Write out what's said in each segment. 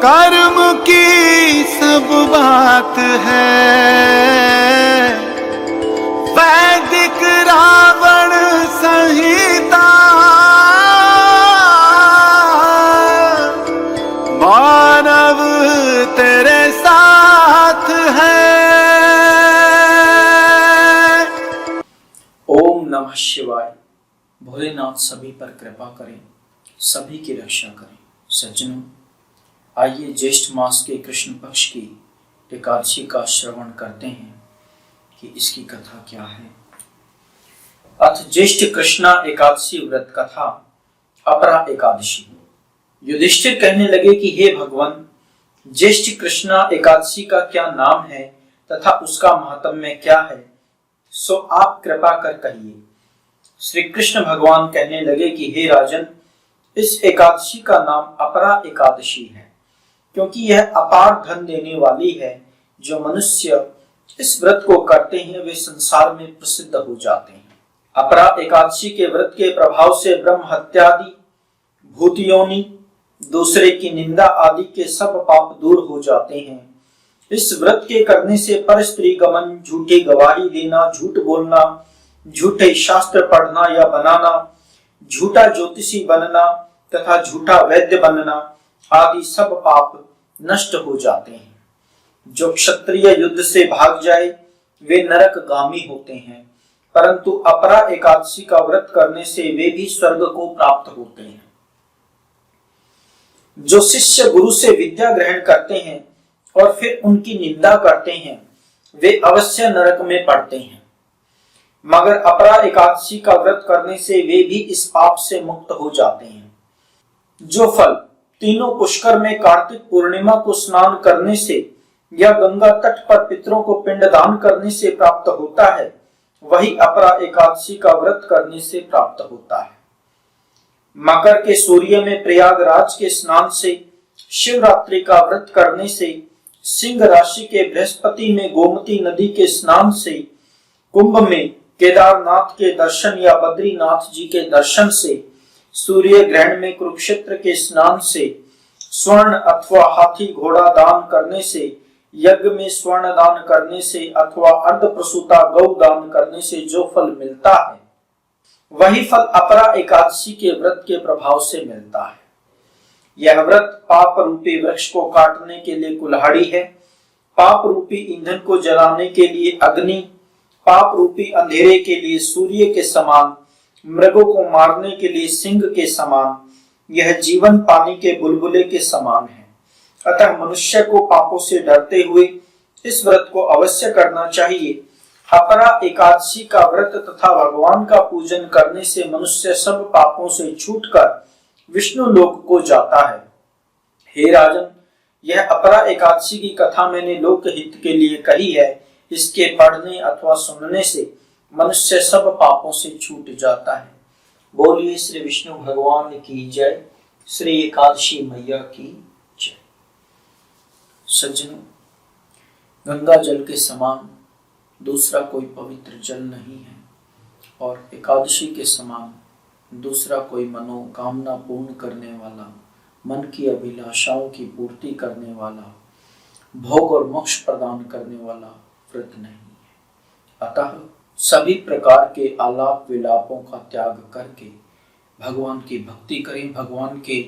कर्म की सब बात है, वैदिक रावण संहिता, मानव तेरे साथ है। ओम नमः शिवाय। भोलेनाथ सभी पर कृपा करें, सभी की रक्षा करें। सज्जनों, आइए ज्येष्ठ मास के कृष्ण पक्ष की एकादशी का श्रवण करते हैं कि इसकी कथा क्या है। अथ ज्येष्ठ कृष्णा एकादशी व्रत कथा अपरा एकादशी। युधिष्ठिर कहने लगे कि हे भगवान, ज्येष्ठ कृष्णा एकादशी का क्या नाम है तथा उसका महात्म्य क्या है, सो आप कृपा कर कहिए। श्री कृष्ण भगवान कहने लगे कि हे राजन, इस एकादशी का नाम अपरा एकादशी है, क्योंकि यह अपार धन देने वाली है। जो मनुष्य इस व्रत को करते हैं वे संसार में प्रसिद्ध हो जाते हैं। अपरा एकादशी के व्रत के प्रभाव से ब्रह्म हत्यादि, भूतयोनि, दूसरे की निंदा आदि के सब पाप दूर हो जाते हैं। इस व्रत के करने से पर स्त्री गमन, झूठी गवाही देना, झूठ बोलना, झूठे शास्त्र पढ़ना या बनाना, झूठा ज्योतिषी बनना तथा झूठा वैद्य बनना आदि सब पाप नष्ट हो जाते हैं। जो क्षत्रिय युद्ध से भाग जाए वे नरकगामी होते हैं, परंतु अपरा एकादशी का व्रत करने से वे भी स्वर्ग को प्राप्त होते हैं। जो शिष्य गुरु से विद्या ग्रहण करते हैं और फिर उनकी निंदा करते हैं वे अवश्य नरक में पड़ते हैं, मगर अपरा एकादशी का व्रत करने से वे भी इस पाप से मुक्त हो जाते हैं। जो फल तीनों पुष्कर में कार्तिक पूर्णिमा को स्नान करने से या गंगा तट पर पितरों को पिंडदान करने से प्राप्त होता है, वही अपरा एकादशी का व्रत करने से प्राप्त होता है। मकर के सूर्य में प्रयागराज के स्नान से, शिवरात्रि का व्रत करने से, सिंह राशि के बृहस्पति में गोमती नदी के स्नान से, कुंभ में केदारनाथ के दर्शन या बद्रीनाथ जी के दर्शन से, सूर्य ग्रहण में कुरुक्षेत्र के स्नान से, स्वर्ण अथवा हाथी घोड़ा दान करने से, यज्ञ में स्वर्ण दान करने से अथवा अर्ध प्रसूता गौ दान करने से जो फल मिलता है, वही फल अपरा एकादशी के व्रत के प्रभाव से मिलता है। यह व्रत पाप रूपी वृक्ष को काटने के लिए कुल्हाड़ी है, पाप रूपी ईंधन को जलाने के लिए अग्नि, पाप रूपी अंधेरे के लिए सूर्य के समान, मृगों को मारने के लिए सिंह के समान, यह जीवन पानी के बुलबुले के समान है। अतः मनुष्य को पापों से डरते हुए इस व्रत को अवश्य करना चाहिए। अपरा एकादशी का व्रत तथा भगवान का पूजन करने से मनुष्य सब पापों से छूटकर विष्णु लोक को जाता है। हे राजन, यह अपरा एकादशी की कथा मैंने लोक हित के लिए कही है। इसके पढ़ने अथवा सुनने से मनुष्य सब पापों से छूट जाता है। बोलिए श्री विष्णु भगवान की जय, श्री एकादशी मैया की जय। सज्जनों, गंगा जल के समान दूसरा कोई पवित्र जल नहीं है और एकादशी के समान दूसरा कोई मनोकामना पूर्ण करने वाला, मन की अभिलाषाओं की पूर्ति करने वाला, भोग और मोक्ष प्रदान करने वाला व्रत नहीं है। अतः सभी प्रकार के आलाप विलापों का त्याग करके भगवान की भक्ति करें, भगवान के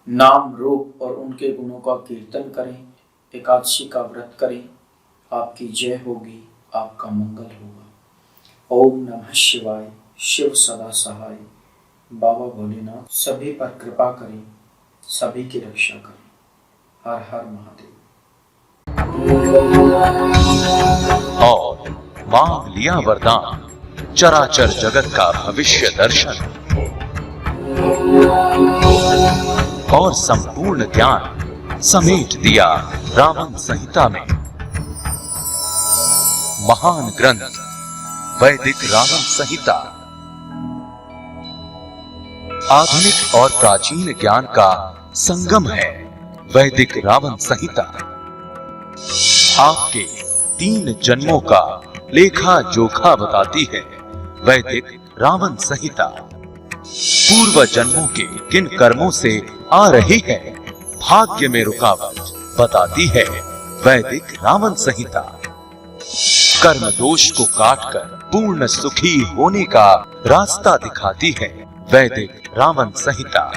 नाम रूप और उनके गुणों का कीर्तन करें, एकादशी का व्रत करें। आपकी जय होगी, आपका मंगल होगा। ओम नमः शिवाय। शिव सदा सहाय। बाबा भोलेनाथ सभी पर कृपा करें, सभी की रक्षा करें। हर हर महादेव। और मांग लिया वरदान, चराचर जगत का भविष्य दर्शन और संपूर्ण ज्ञान समेट दिया रावण संहिता में। महान ग्रंथ वैदिक रावण संहिता आधुनिक और प्राचीन ज्ञान का संगम है। वैदिक रावण संहिता आपके 3 जन्मों का लेखा जोखा बताती है। वैदिक रावण संहिता पूर्व जन्मों के किन कर्मों से आ रही है भाग्य में रुकावट बताती है वैदिक रावण संहिता। कर्म दोष को काटकर पूर्ण सुखी होने का रास्ता दिखाती है वैदिक रावण संहिता।